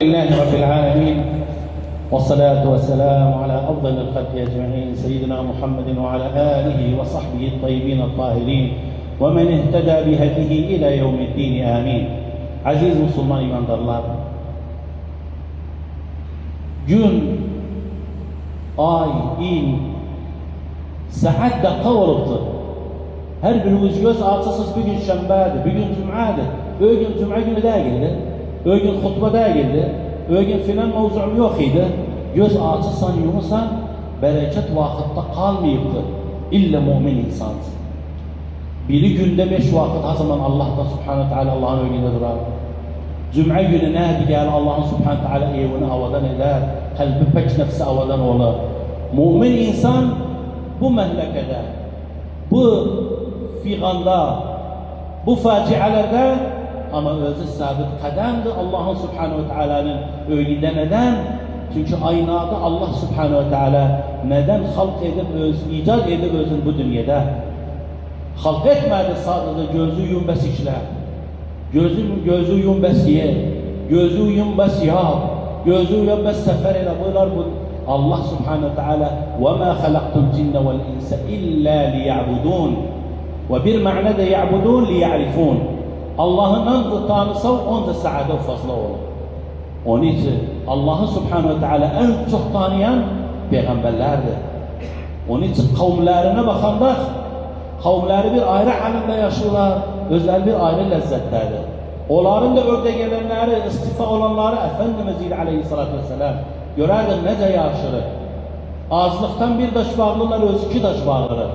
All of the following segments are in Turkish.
لله رب العالمين والصلاة والسلام على أفضل الخلق أجمعين سيدنا محمد وعلى آله وصحبه الطيبين الطاهرين ومن اهتدى بهديه إلى يوم الدين آمين. Aziz Müslüman imandarlar, gün, ay, il, saat dakika olubdur. Her birimiz göz açısız bugün şembedir, bugün cüm'adır. Bugün cüm'a günü değildir. Bugün hutba değildir. Bugün filan mevzum yok idi. Göz açısan yumusan, bereket vakitte kalmayıptır. İlla mümin insansın. Biri günde 5 vakit o zaman Allah'ta subhanahu teala Allah'ın önünde durar. Cüm'a günü ne diye Allah'ın subhanahu teala evini havadan eder. Kalbi pek nefsi havadan olur. Mümin insan bu mehlekede, bu figanda, bu facialerde ama özü sabit kademdir Allah'ın subhanahu teala'nın önünde. Neden? Çünkü aynada Allah subhanahu teala neden halk edip icat edip özün bu dünyada halk etmedi sadece gözü yumbes işler, gözü yumbes yer, gözü yumbes yağ, gözü yumbes sefer ile bunlar bu Allah subhanahu teala وَمَا خَلَقْتُ الْجِنَّ وَالْاِنْسَ إِلَّا لِيَعْبُدُونَ ve bir manada يَعْبُدُونَ لِيَعْرِفُونَ Allah'ın en tanısa onca saade fazla olur. Onun için Allah'ı subhanahu teala en çok tanıyan peygamberlerdir. Onun için kavimlerine bakanda kavimleri bir ayrı alemde yaşıyorlar, özel bir ayrı lezzetlerdir. Onların da örde gelenleri, istifa olanları Efendimiz aleyhissalatü vesselam görerdik nece yaşırır. Azlıktan bir taş bağlılar, öz iki taş bağlılar.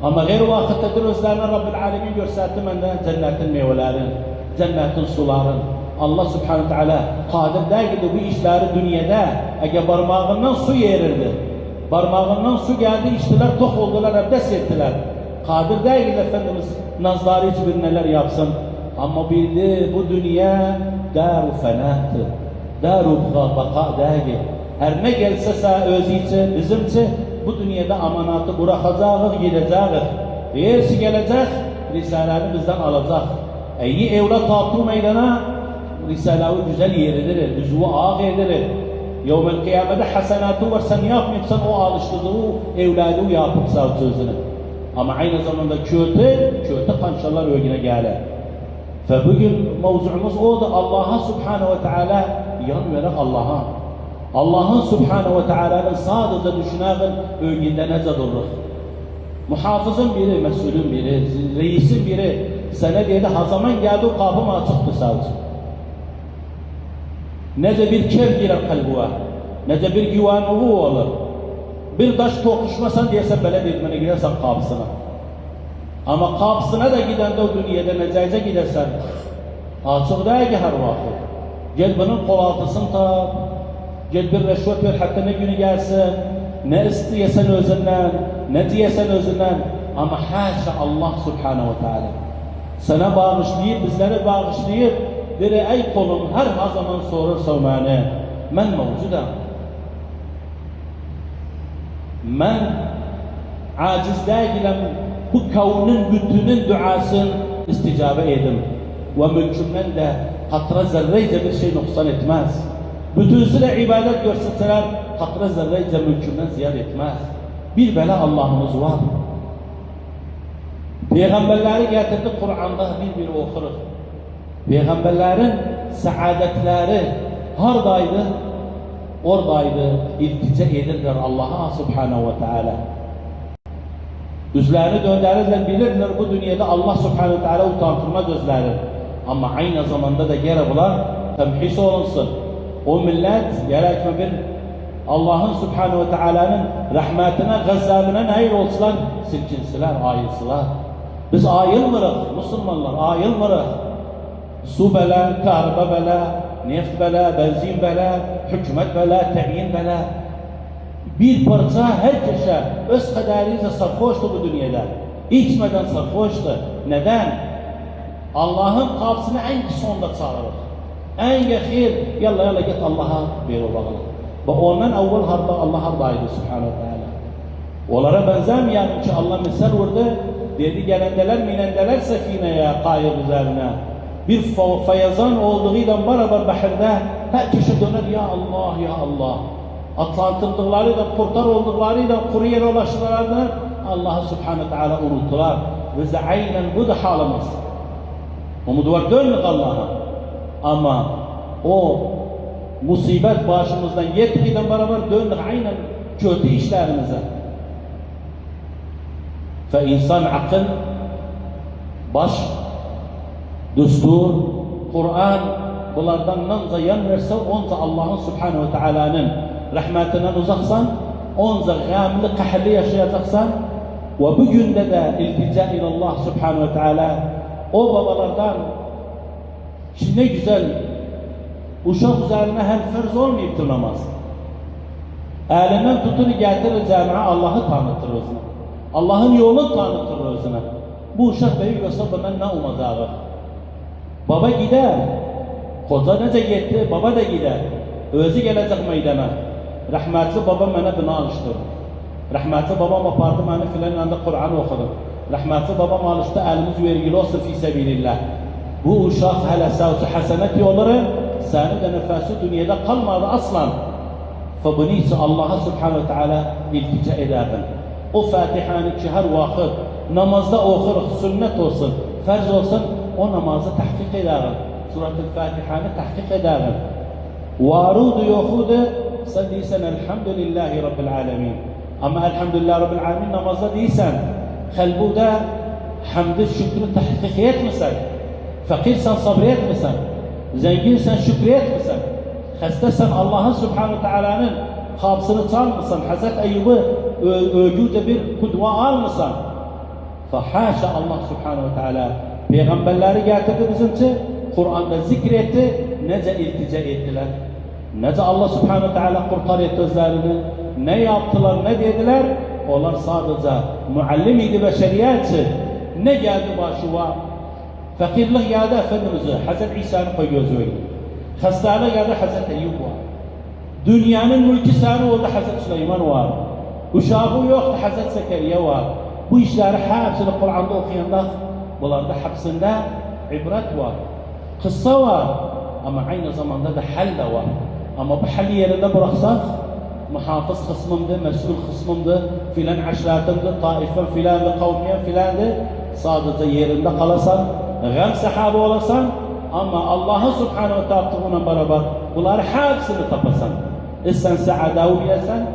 Ama gayri vakittedir özlerine Rabbil Alemin gösterdi benden cennetin meyvelerin, cennetin suların. Allah subhanahu teala kadir değildi bu işleri dünyada. Eğer parmağından su yerirdi. Parmağından su geldi, içtiler, tok oldular, abdest ettiler. Kadir değil Efendimiz nazları hiçbir neler yapsın. Ama bildi bu dünya dar-u fenahtır. Dar-u baka değil. Her ne gelse özü için, bizim için bu dünyada amanatı bırakacağız, gideceğiz. Eğerse gelecek, Risale'ni bizden alacak. İyi evlat tatlı meydana, Risale'yi güzel yeridir, düzüğü ağ edilir. Yevmel kıyamede hasenatı var, sen yapmayıpsan o alıştırdığı evladı yapıp sağ sözünü. Ama aynı zamanda kötü kanşalar önüne gelir. Ve bugün mevzuumuz odur, Allah'a subhanahu ve teala yan verek Allah'a. Allah'ın subhanahu ve teala'nın sadece düşüneğin önünde nece durur. Muhafızın biri, mesulün biri, reisin biri sana dedi ha zaman geldi o kapım açıktı savcı. Nece bir kev girer kalbine, nece bir güvenliği olur. Bir taş tokuşmasan diyesen böyle değirmene gidersen kapısına. Ama kapısına da giden de o dünyada necece gidersen açık değil ki her vakit. Gel bunun kol altısını tap. Gel bir reşvet ver hatta ne günü gelsin, ne isteyesen özünden, ne diyesen özünden. Ama haşa Allah subhanahu ve teala sana bağışlayıp, bizlere bağışlayıp, biri ey kolum her zaman sorursa bana, ben mevcudum. Ben aciz değilim, bu kavnin bütünün duasını isticabe edim. Ve mülkümden de katra zerreyce bir şey noksan etmez. Bütünsüyle ibadet görseler, katra zerreyce mülkümden ziyade etmez. Bir bela Allah'ımız var. Peygamberleri getirdi Kur'an'da bir okuruz. Peygamberlerin saadetleri haradaydı? Oradaydı. İltica edirler Allah'a subhanahu ve teala. Üzlerini döndürürler, bilirler bu dünyada Allah subhanahu ve teala utandırmaz özleri. Ama aynı zamanda da gene bunlar temhis olunsun. O millet gerekme bir Allah'ın subhanahu ve teala'nın rahmetine, gazabına nail olsalar, silkinsiler, ayılsılar. Biz ayılmırız, Müslümanlar ayılmırız. Su bela, kahve bela, neft bela, benzin bela, hükümet bela, teyin bela. Bir parça herkese öz kadarıyla sarhoştu bu dünyada. İçmeden sarhoştu. Neden? Allah'ın kapısını en sonda çağırır. En yakir, yalla git Allah'a bir olalım. Ve ondan evvel harda Allah hardaydı subhanahu teala. Onlara benzemeyen ki Allah misal vurdu. Dedi gelendeler minendeler sefineye kayıp üzerine. Bir fayazan olduğuyla beraber bahirde her kişi döner ya Allah ya Allah. Atlandırdıklarıyla, kurtar olduklarıyla, kuru yere ulaştılarını Allah Subhanahu Teala unuttular. Bize aynen bu da halimiz. Umut var dönmek Allah'a. Ama o musibet başımızdan yetkiyle beraber döndük aynen kötü işlerimize. Fe insan akıl, baş, düstur, Kur'an bunlardan nanza yan verse onza Allah'ın Subhanahu Teala'nın rahmetinden uzaksan, onza gamlı, kahırlı yaşayacaksan ve bugün de iltica ilallah Subhanahu Teala o babalardan şimdi ne güzel uşak üzerine hem farz olmayıp namaz. Elinden tutunu getirir camiye Allah'ı tanıtır özüne. Allah'ın yolunu tanıtır özüne. Bu uşak büyük olsa ben ne umacağım? Baba gider. Koca nece gitti, baba da gider. Özü gelecek meydana. Rahmetli babam bana bina alıştırdı. Rahmetli babam apardı bana filan anda Kur'an okudu. Rahmetli babam alıştı, elimiz vergili olsun fi sebilillah. Bu uşak hele savcı hasenet yolları seni de nefesi dünyada kalmadı aslan. Fabunu ise Allah'a Subhanahu Teala iltica ederdim. O Fatiha'nı ki her vakit namazda okuruz, sünnet olsun, farz olsun, o namazı tahkik ederim. Surat-ı Fatiha'nı tahkik ederim. Varudu yokudu, sen değilsen elhamdülillahi Rabbil alemin. Ama elhamdülillahi Rabbil alemin namazda değilsen, kalbuda hamdü şükrü tahkik etmesen, fakirsen sabretmesen, zenginsen şükretmesen, hastasan Allah'ın Subhanahu Teala'nın kapsını çalmasan, Hazreti Eyyub'u öcüde bir kudva almasan, fahaşa Allah Subhanahu Teala peygamberleri getirdi bizim için, Kur'an'da zikretti, nece iltica ettiler, nece Allah Subhanahu Teala kurtar etti özlerini, ne yaptılar, ne dediler, onlar sadece muallim idi beşeriyatı, ne geldi başıva, fakirlik geldi Efendimiz'e, Hazreti İsa'nın koy gözü öyle. Hastalık geldi Hazreti Eyyub var. Dünyanın mülkü sahibi oldu Hazreti Süleyman var. Uşağı yoktu Hazreti Zekeriya var. Bu işleri hepsini Kur'an'da okuyanlar, bunlarda hepsinde ibret var. Kıssa var ama aynı zamanda da hal de var. Ama bu hali yerinde bıraksak, muhafız kısmımdı, mesul kısmımdı, filan aşiratımdı, taifen filandı, kavmiyen filandı. Sadece yerinde kalasan, gam sahabe olasan, ama Allah'ın Subhanahu Teala'nın beraber bunları hepsini tapasan. İsten saadavu yesen,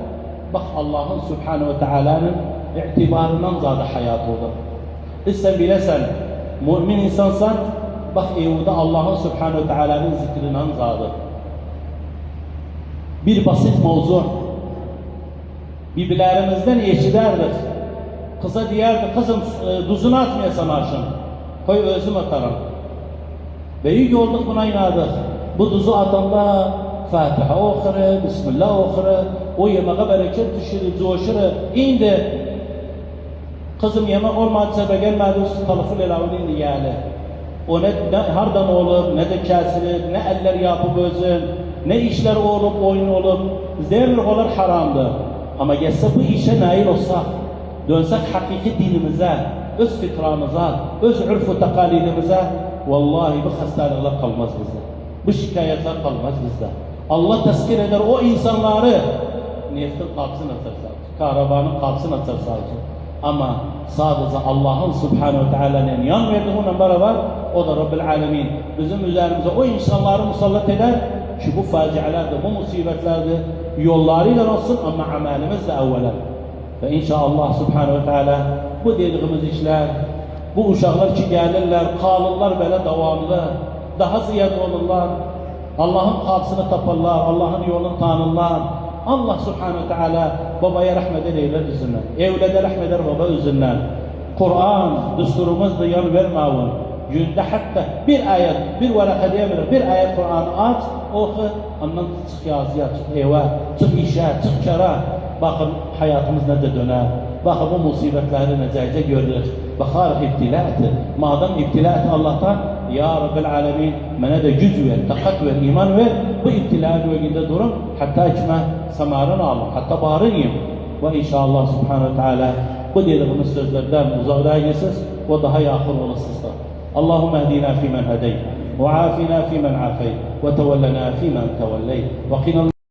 bak Allah'ın Subhanahu Teala'nın itibarından zade hayat olur. İsten bilesen, mümin insansan, bak evde Allah'ın Subhanahu Teala'nın zikrinden zade. Bir basit mevzu. Birbirlerimizden eşiderdik. Kıza diyerdi, kızım duzunu atmayasan aşın. Koy özüm atarım. Ve iyi olduk buna inadık. Bu duzu atanda Fatiha okurı, Bismillah okurı, o yemeğe bereket düşürü, coşurı. İndi. Kızım yemek olmadı sebe gelmedi, o telefon elavını indi yani. O ne hardan olur, ne de kesilir, ne eller yapıp özün, ne işler olup, oyun olup, zemir olur haramdı. Ama gelse bu işe nail olsak, dönsek hakiki dinimize, öz fikramıza, öz ürf-u takalidimize, vallahi bu hastalıklar kalmaz bizde. Bu şikayetler kalmaz bizde. Allah tezkir eder o insanları, neftin kapsını açarsa, karavanın kapsını açarsa. Ama sadece Allah'ın Subhanahu Teala'nın yan verdiğiyle beraber, o da Rabbil Alemin bizim üzerimize o insanları musallat eder ki bu facialarda, bu musibetlerde yollarıyla olsun ama amelimiz de evvela. Ve inşallah Subhanahu Teala bu dediğimiz işler, bu uşaklar ki gelirler, kalırlar böyle devamlı, daha ziyade olurlar. Allah'ın kapısını taparlar, Allah'ın yolunu tanırlar. Allah Subhanahu Teala babaya rahmet eyler yüzünden. Evlede rahmet eder baba yüzünden. Kur'an, düsturumuz da yan vermavun. Günde hatta bir ayet, bir varaka diyemiyor, bir ayet Kur'an aç, oku, ondan çık yazıya, çık eve, çık işe, çık kara. Bakın hayatımız ne de döner. Bakın bu musibetleri necece görürüz. Bakar iptilatı. Madem iptilatı Allah'tan, Ya Rabbil Alemin, bana da güç ver, takat ver, iman ver. Bu iptilatı bölgede durun. Hatta içme samarını alın, hatta bağırın. Ve inşallah Subhanahu Teala bu dediğimiz sözlerden uzaklığa geçsiz ve daha yakın olasınız. Allahümme ehdina fi men hedeyt ve afina fi men afeyt. وتولنا فيمن توليت وقنا